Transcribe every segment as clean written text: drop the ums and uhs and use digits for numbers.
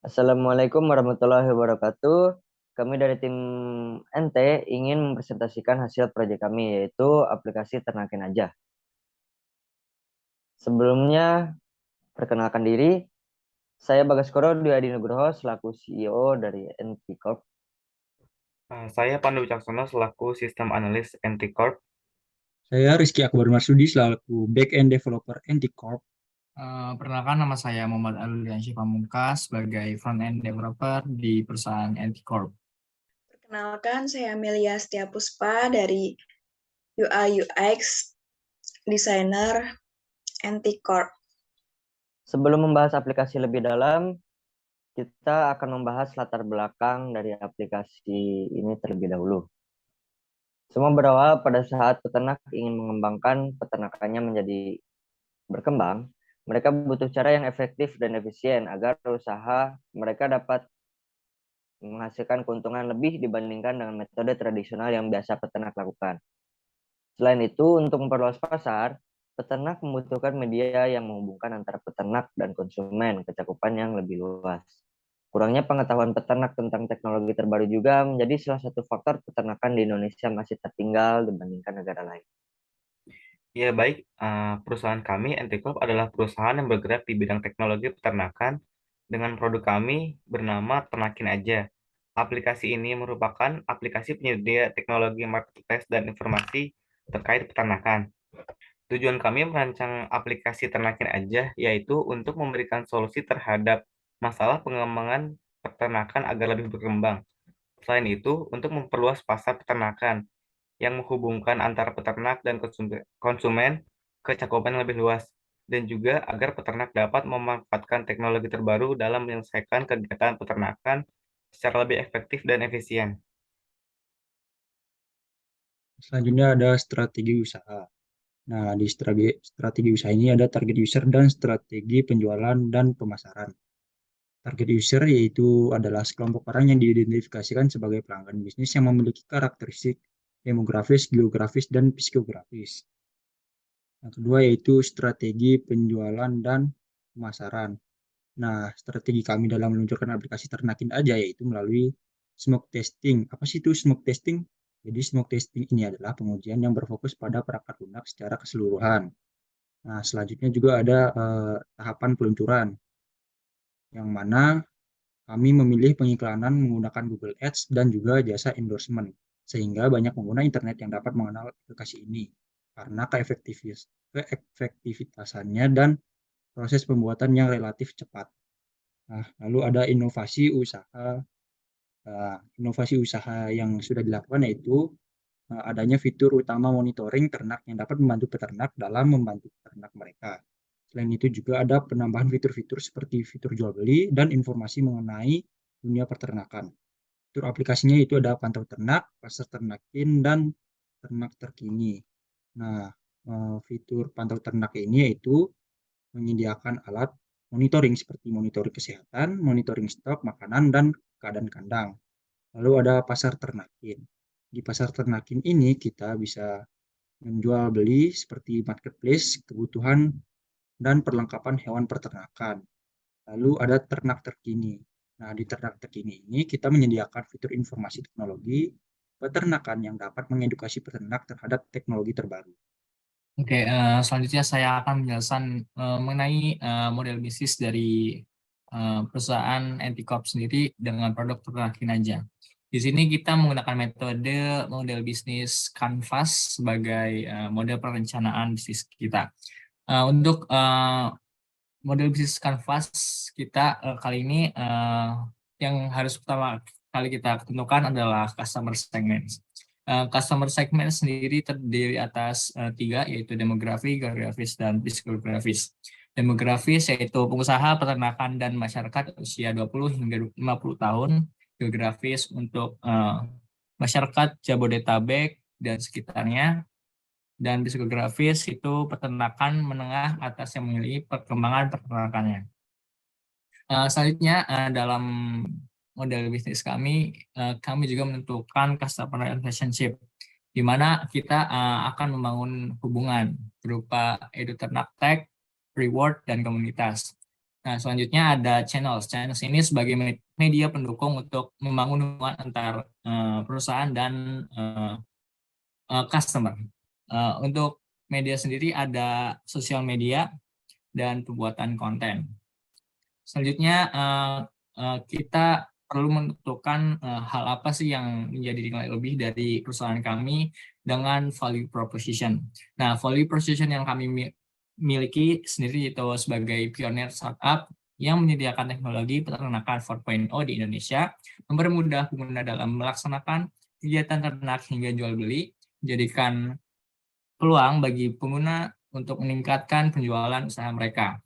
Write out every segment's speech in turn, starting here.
Assalamualaikum warahmatullahi wabarakatuh. Kami dari tim NT ingin mempresentasikan hasil proyek kami, yaitu aplikasi Ternakin Aja. Sebelumnya, perkenalkan diri, saya Bagaskoro Dwi Adi Nugroho selaku CEO dari NT Corp. Saya Pandu Wicaksono selaku Sistem Analis Anticorp. Saya Rizky Akbar Marsudi selaku Back-end Developer Anticorp. Perkenalkan, nama saya Muhammad Aluliansyah Pamungkas sebagai front-end developer di perusahaan Anticorp. Perkenalkan, saya Amelia Setia Puspa dari UI UX Designer Anticorp. Sebelum membahas aplikasi lebih dalam, kita akan membahas latar belakang dari aplikasi ini terlebih dahulu. Semua berawal pada saat peternak ingin mengembangkan peternakannya menjadi berkembang. Mereka butuh cara yang efektif dan efisien agar usaha mereka dapat menghasilkan keuntungan lebih dibandingkan dengan metode tradisional yang biasa peternak lakukan. Selain itu, untuk memperluas pasar, peternak membutuhkan media yang menghubungkan antara peternak dan konsumen ke cakupan yang lebih luas. Kurangnya pengetahuan peternak tentang teknologi terbaru juga menjadi salah satu faktor peternakan di Indonesia masih tertinggal dibandingkan negara lain. Ya baik, perusahaan kami Anticorp adalah perusahaan yang bergerak di bidang teknologi peternakan dengan produk kami bernama Ternakin Aja. Aplikasi ini merupakan aplikasi penyedia teknologi marketplace dan informasi terkait peternakan. Tujuan kami merancang aplikasi Ternakin Aja yaitu untuk memberikan solusi terhadap masalah pengembangan peternakan agar lebih berkembang. Selain itu, untuk memperluas pasar peternakan yang menghubungkan antara peternak dan konsumen ke cakupan yang lebih luas, dan juga agar peternak dapat memanfaatkan teknologi terbaru dalam menyelesaikan kegiatan peternakan secara lebih efektif dan efisien. Selanjutnya ada strategi usaha. Nah, di strategi usaha ini ada target user dan strategi penjualan dan pemasaran. Target user yaitu adalah sekelompok orang yang diidentifikasikan sebagai pelanggan bisnis yang memiliki karakteristik demografis, geografis, dan psikografis. Yang kedua yaitu strategi penjualan dan pemasaran. Nah, strategi kami dalam meluncurkan aplikasi Ternakin Aja yaitu melalui smoke testing. Apa sih itu smoke testing? Jadi smoke testing ini adalah pengujian yang berfokus pada perangkat lunak secara keseluruhan. Nah, selanjutnya juga ada tahapan peluncuran, yang mana kami memilih pengiklanan menggunakan Google Ads dan juga jasa endorsement, sehingga banyak pengguna internet yang dapat mengenal aplikasi ini karena keefektivitasannya dan proses pembuatan yang relatif cepat. Nah, lalu ada inovasi usaha. Inovasi usaha yang sudah dilakukan yaitu adanya fitur utama monitoring ternak yang dapat membantu peternak dalam membantu peternak mereka. Selain itu juga ada penambahan fitur-fitur seperti fitur jual beli dan informasi mengenai dunia peternakan. Fitur aplikasinya itu ada pantau ternak, pasar ternakin, dan ternak terkini. Nah, fitur pantau ternak ini yaitu menyediakan alat monitoring seperti monitoring kesehatan, monitoring stok makanan, dan keadaan kandang. Lalu ada pasar ternakin. Di pasar ternakin ini kita bisa menjual beli seperti marketplace, kebutuhan, dan perlengkapan hewan peternakan. Lalu ada ternak terkini. Nah, di ternak terkini ini kita menyediakan fitur informasi teknologi peternakan yang dapat mengedukasi peternak terhadap teknologi terbaru. Oke, selanjutnya saya akan menjelaskan mengenai model bisnis dari perusahaan Anticorp sendiri dengan produk Ternakin Aja. Di sini kita menggunakan metode model bisnis Canvas sebagai model perencanaan bisnis kita. Untuk model bisnis Canvas kita kali ini yang harus pertama kali kita tentukan adalah customer segment. Customer segment sendiri terdiri atas tiga, yaitu demografi, geografis, dan psikografis. Demografis yaitu pengusaha, peternakan, dan masyarakat usia 20 hingga 50 tahun. Geografis untuk masyarakat Jabodetabek dan sekitarnya. Dan psikografis itu peternakan menengah atas yang memiliki perkembangan peternakannya. Selanjutnya dalam model bisnis kami juga menentukan customer relationship, di mana kita akan membangun hubungan berupa edu ternak tech, reward, dan komunitas. Nah, selanjutnya ada channels. Channels ini sebagai media pendukung untuk membangun hubungan antar perusahaan dan customer. Untuk media sendiri ada sosial media dan pembuatan konten. Selanjutnya kita perlu menentukan hal apa sih yang menjadi nilai lebih dari perusahaan kami dengan value proposition. Nah, value proposition yang kami miliki sendiri itu sebagai pionir startup yang menyediakan teknologi peternakan 4.0 di Indonesia, mempermudah pengguna dalam melaksanakan kegiatan ternak hingga jual beli, menjadikan peluang bagi pengguna untuk meningkatkan penjualan usaha mereka.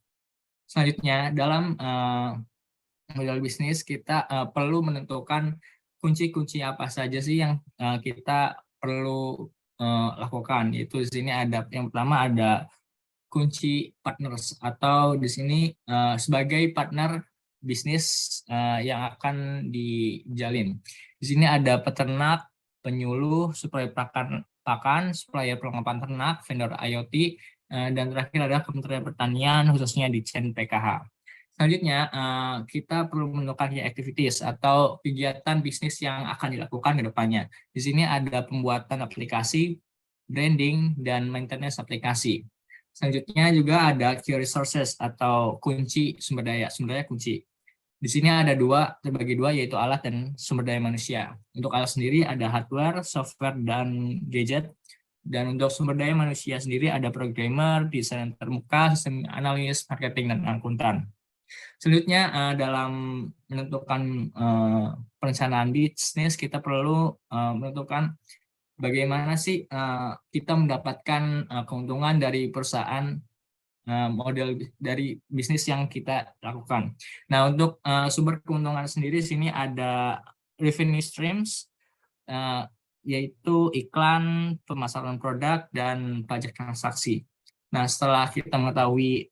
Selanjutnya, dalam model bisnis kita perlu menentukan kunci-kunci apa saja sih yang kita perlu lakukan. Yaitu di sini ada yang pertama ada kunci partners atau di sini sebagai partner bisnis yang akan dijalin. Di sini ada peternak, penyuluh, supplier pakan, supplier perlengkapan ternak, vendor IoT, dan terakhir ada Kementerian Pertanian khususnya di Chain PKH. Selanjutnya, kita perlu menentukan key activities atau kegiatan bisnis yang akan dilakukan ke depannya. Di sini ada pembuatan aplikasi, branding, dan maintenance aplikasi. Selanjutnya juga ada key resources atau kunci sumber daya kunci. Di sini ada terbagi dua, yaitu alat dan sumber daya manusia. Untuk alat sendiri ada hardware, software, dan gadget. Dan untuk sumber daya manusia sendiri ada programmer, desainer termuka, sistem analis, marketing, dan akuntan. Selanjutnya dalam menentukan perencanaan bisnis kita perlu menentukan bagaimana sih kita mendapatkan keuntungan dari perusahaan model dari bisnis yang kita lakukan. Nah, untuk sumber keuntungan sendiri sini ada revenue streams, yaitu iklan, pemasaran produk, dan pajak transaksi. Nah, setelah kita mengetahui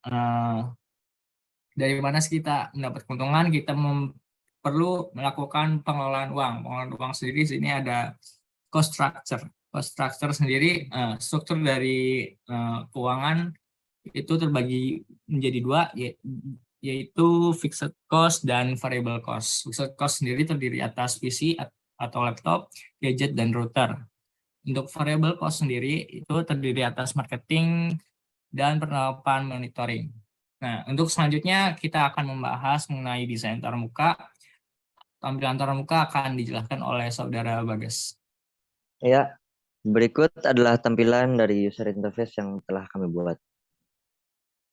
dari mana sih kita mendapat keuntungan, kita perlu melakukan pengelolaan uang. Pengelolaan uang sendiri sini ada cost structure. Cost structure sendiri struktur dari keuangan itu terbagi menjadi dua, yaitu fixed cost dan variable cost. Fixed cost sendiri terdiri atas PC atau laptop, gadget, dan router. Untuk variable cost sendiri itu terdiri atas marketing dan penerapan monitoring. Nah, untuk selanjutnya kita akan membahas mengenai desain antar muka. Tampilan antar muka akan dijelaskan oleh Saudara Bagas. Ya, berikut adalah tampilan dari user interface yang telah kami buat.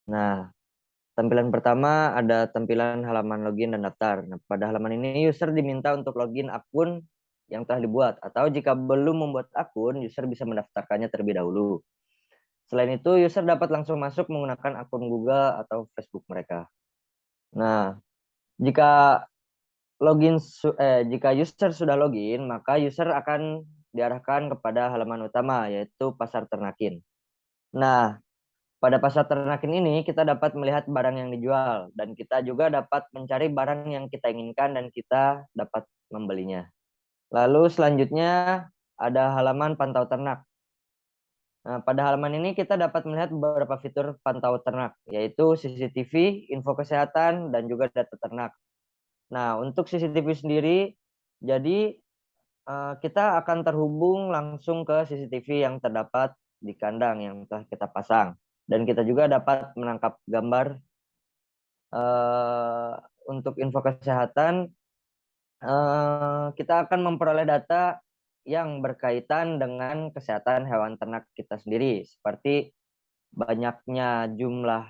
Nah, tampilan pertama ada tampilan halaman login dan daftar. Nah, pada halaman ini user diminta untuk login akun yang telah dibuat, atau jika belum membuat akun, user bisa mendaftarkannya terlebih dahulu. Selain itu, user dapat langsung masuk menggunakan akun Google atau Facebook mereka. Nah, jika user sudah login, maka user akan diarahkan kepada halaman utama, yaitu pasar ternakin. Nah, pada pasar ternakin ini kita dapat melihat barang yang dijual, dan kita juga dapat mencari barang yang kita inginkan dan kita dapat membelinya. Lalu selanjutnya ada halaman pantau ternak. Nah, pada halaman ini kita dapat melihat beberapa fitur pantau ternak, yaitu CCTV, info kesehatan, dan juga data ternak. Nah, untuk CCTV sendiri, jadi kita akan terhubung langsung ke CCTV yang terdapat di kandang yang telah kita pasang. Dan kita juga dapat menangkap gambar untuk info kesehatan. Kita akan memperoleh data yang berkaitan dengan kesehatan hewan ternak kita sendiri, seperti banyaknya jumlah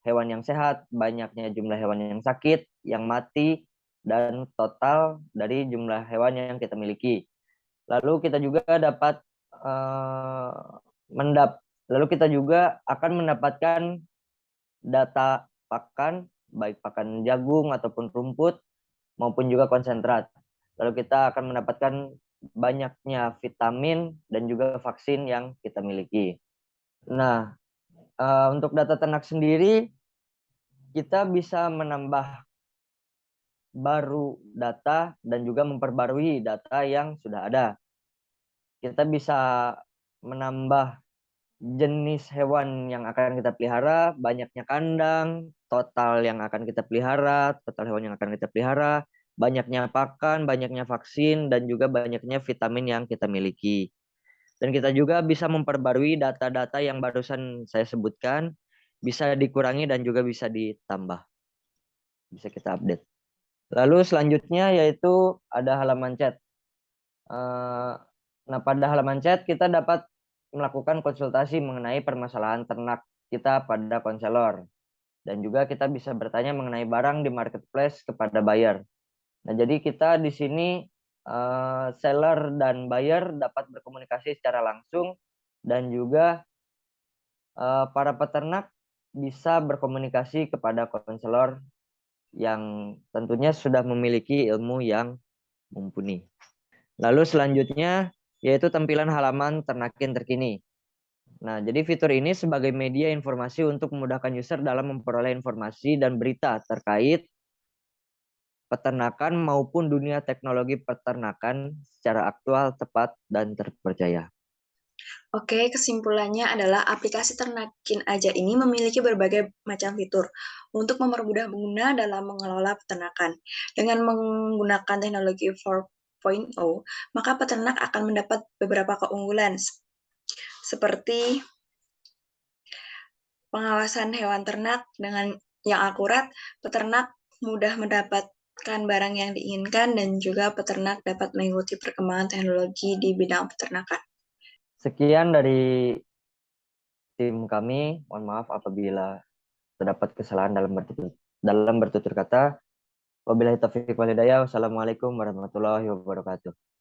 hewan yang sehat, banyaknya jumlah hewan yang sakit, yang mati, dan total dari jumlah hewan yang kita miliki. Lalu kita juga dapat lalu kita juga akan mendapatkan data pakan, baik pakan jagung ataupun rumput maupun juga konsentrat. Lalu kita akan mendapatkan banyaknya vitamin dan juga vaksin yang kita miliki. Nah, untuk data ternak sendiri, kita bisa menambah baru data dan juga memperbarui data yang sudah ada. Kita bisa menambah jenis hewan yang akan kita pelihara, banyaknya kandang, total yang akan kita pelihara, total hewan yang akan kita pelihara, banyaknya pakan, banyaknya vaksin, dan juga banyaknya vitamin yang kita miliki. Dan kita juga bisa memperbarui data-data yang barusan saya sebutkan, bisa dikurangi dan juga bisa ditambah. Bisa kita update. Lalu selanjutnya yaitu ada halaman chat. Nah, pada halaman chat kita dapat melakukan konsultasi mengenai permasalahan ternak kita pada konselor. Dan juga kita bisa bertanya mengenai barang di marketplace kepada buyer. Nah, jadi kita di sini seller dan buyer dapat berkomunikasi secara langsung dan juga para peternak bisa berkomunikasi kepada konselor yang tentunya sudah memiliki ilmu yang mumpuni. Lalu selanjutnya yaitu tampilan halaman ternakin terkini. Nah, jadi fitur ini sebagai media informasi untuk memudahkan user dalam memperoleh informasi dan berita terkait peternakan maupun dunia teknologi peternakan secara aktual, tepat, dan terpercaya. Oke, kesimpulannya adalah aplikasi Ternakin Aja ini memiliki berbagai macam fitur untuk mempermudah pengguna dalam mengelola peternakan. Dengan menggunakan teknologi 4.0, maka peternak akan mendapat beberapa keunggulan seperti pengawasan hewan ternak dengan yang akurat, peternak mudah mendapatkan barang yang diinginkan, dan juga peternak dapat mengikuti perkembangan teknologi di bidang peternakan. Sekian dari tim kami. Mohon maaf apabila terdapat kesalahan dalam bertutur kata. Wabillahi taufiq wal hidayah. Wassalamualaikum warahmatullahi wabarakatuh.